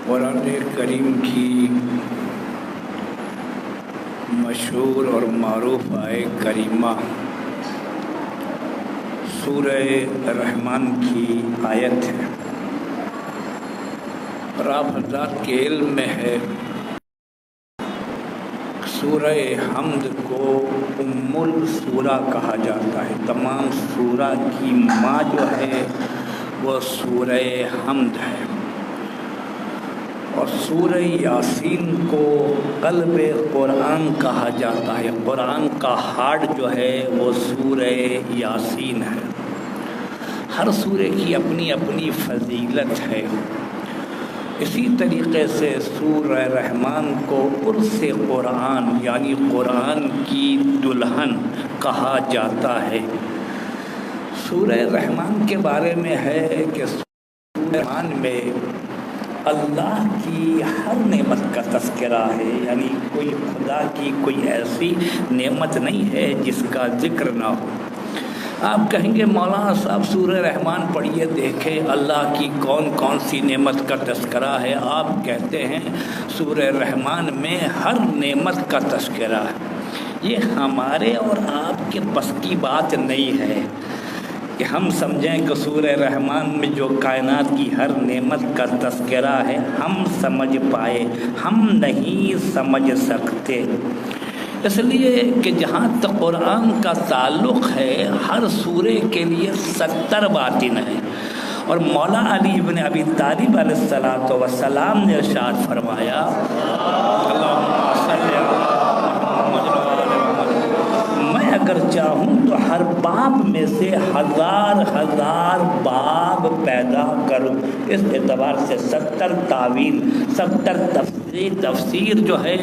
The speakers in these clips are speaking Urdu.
قرآن کریم کی مشہور اور معروف آیے کریمہ سورہ رحمان کی آیت ہے، اور آپ حضرات کے علم میں ہے سورہ حمد کو ام السورہ کہا جاتا ہے۔ تمام سورہ کی ماں جو ہے وہ سورہ حمد ہے، اور سورہ یاسین کو قلب قرآن کہا جاتا ہے۔ قرآن کا ہارٹ جو ہے وہ سورہ یاسین ہے۔ ہر سورہ کی اپنی اپنی فضیلت ہے۔ اسی طریقے سے سورہ رحمان کو عرس قرآن یعنی قرآن کی دلہن کہا جاتا ہے۔ سورہ رحمان کے بارے میں ہے کہ سورہ رحمان میں اللہ کی ہر نعمت کا تذکرہ ہے، یعنی کوئی خدا کی کوئی ایسی نعمت نہیں ہے جس کا ذکر نہ ہو۔ آپ کہیں گے مولانا صاحب سورہ رحمان پڑھیے دیکھیں اللہ کی کون کون سی نعمت کا تذکرہ ہے۔ آپ کہتے ہیں سورہ رحمان میں ہر نعمت کا تذکرہ ہے۔ یہ ہمارے اور آپ کے بس کی بات نہیں ہے کہ ہم سمجھیں کہ سورہ رحمان میں جو کائنات کی ہر نعمت کا تذکرہ ہے ہم سمجھ پائے، ہم نہیں سمجھ سکتے۔ اس لیے کہ جہاں تک قرآن کا تعلق ہے ہر سورے کے لیے 70 باطن ہیں، اور مولا علی بن ابی طالب علیہ السلام نے ارشاد فرمایا میں اگر چاہوں تو ہر باب میں سے ہزار باب پیدا کروں۔ اس اعتبار سے 70 تعویل 70 تفسیر جو ہے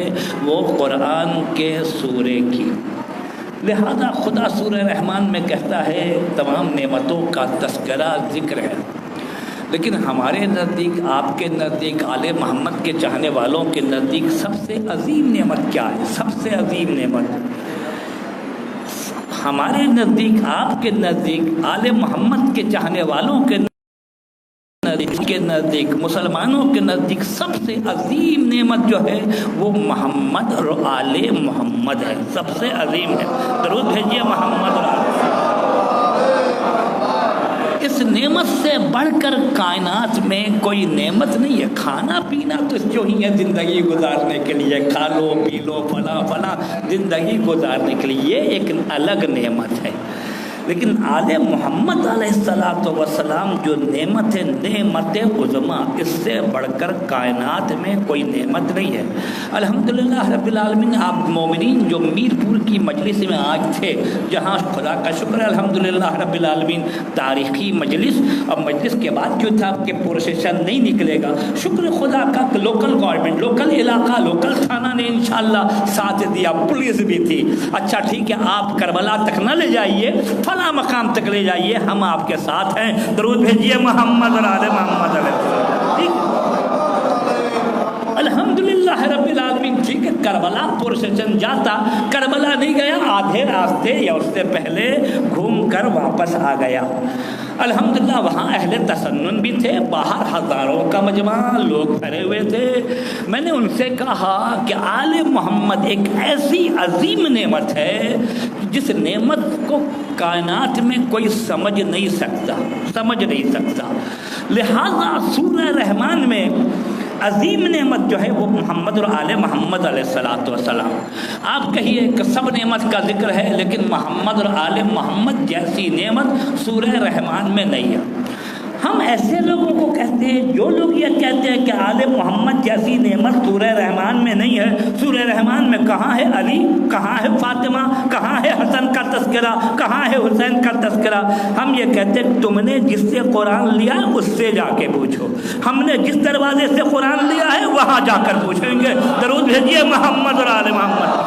وہ قرآن کے سورے کی۔ لہذا خدا سورہ رحمان میں کہتا ہے تمام نعمتوں کا تذکرہ ذکر ہے، لیکن ہمارے نزدیک، آپ کے نزدیک، آل محمد کے چاہنے والوں کے نزدیک سب سے عظیم نعمت کیا ہے؟ سب سے عظیم نعمت ہمارے نزدیک، آپ کے نزدیک، آل محمد کے چاہنے والوں کے نزدیک، مسلمانوں کے نزدیک سب سے عظیم نعمت جو ہے وہ محمد اور آل محمد ہے، سب سے عظیم ہے۔ درود بھیجیے محمد اور آل محمد۔ اس نعمت سے بڑھ کر کائنات میں کوئی نعمت نہیں ہے۔ کھانا پینا تو جو ہی ہے زندگی گزارنے کے لیے، کھا لو پی لو فلاں زندگی گزارنے کے لیے، یہ ایک الگ نعمت ہے۔ لیکن آل محمد علیہ السلام جو نعمت ہے، نعمت عظمیٰ، اس سے بڑھ کر کائنات میں کوئی نعمت نہیں ہے۔ الحمدللہ رب العالمین، آپ مومنین جو میر پور کی مجلس میں آج تھے، جہاں خدا کا شکر ہے الحمدللہ رب العالمین، تاریخی مجلس، اور مجلس کے بعد جو تھا کہ پروسیشن نہیں نکلے گا، شکر خدا کا کہ لوکل گورنمنٹ، لوکل علاقہ، لوکل تھانہ نے انشاءاللہ ساتھ دیا، پولیس بھی تھی۔ اچھا ٹھیک ہے، آپ کربلا تک نہ لے جائیے، فلاں مقام تک لے جائیے، ہم آپ کے ساتھ ہیں۔ درود بھیجیے محمد اور آل محمد علیہ السلام۔ الحمدللہ رب العالمین، ٹھیک ہے، کربلا پروسیشن جاتا، کربلا نہیں گیا، آدھے راستے یا اس سے پہلے گھوم کر واپس آ گیا۔ الحمدللہ وہاں اہل تسنن بھی تھے، باہر ہزاروں کا مجمع لوگ کھڑے ہوئے تھے۔ میں نے ان سے کہا کہ آل محمد ایک ایسی عظیم نعمت ہے جس نعمت کو کائنات میں کوئی سمجھ نہیں سکتا۔ لہذا سورہ رحمان میں عظیم نعمت جو ہے وہ محمد اور آل محمد علیہ السلام۔ آپ کہیے کہ سب نعمت کا ذکر ہے، لیکن محمد اور آل محمد جیسی نعمت سورہ رحمان میں نہیں ہے۔ ہم ایسے لوگوں کو کہتے ہیں جو لوگ یہ کہتے ہیں کہ آل محمد جیسی نعمت سورہ رحمان میں نہیں ہے۔ سورہ رحمان میں کہاں ہے علی، کہاں ہے فاطمہ، کہاں ہے حسن کا تذکرہ، کہاں ہے حسین کا تذکرہ؟ ہم یہ کہتے ہیں تم نے جس سے قرآن لیا اس سے جا کے پوچھو، ہم نے جس دروازے سے قرآن لیا ہے وہاں جا کر پوچھیں گے۔ درود بھیجیے محمد اور آل محمد۔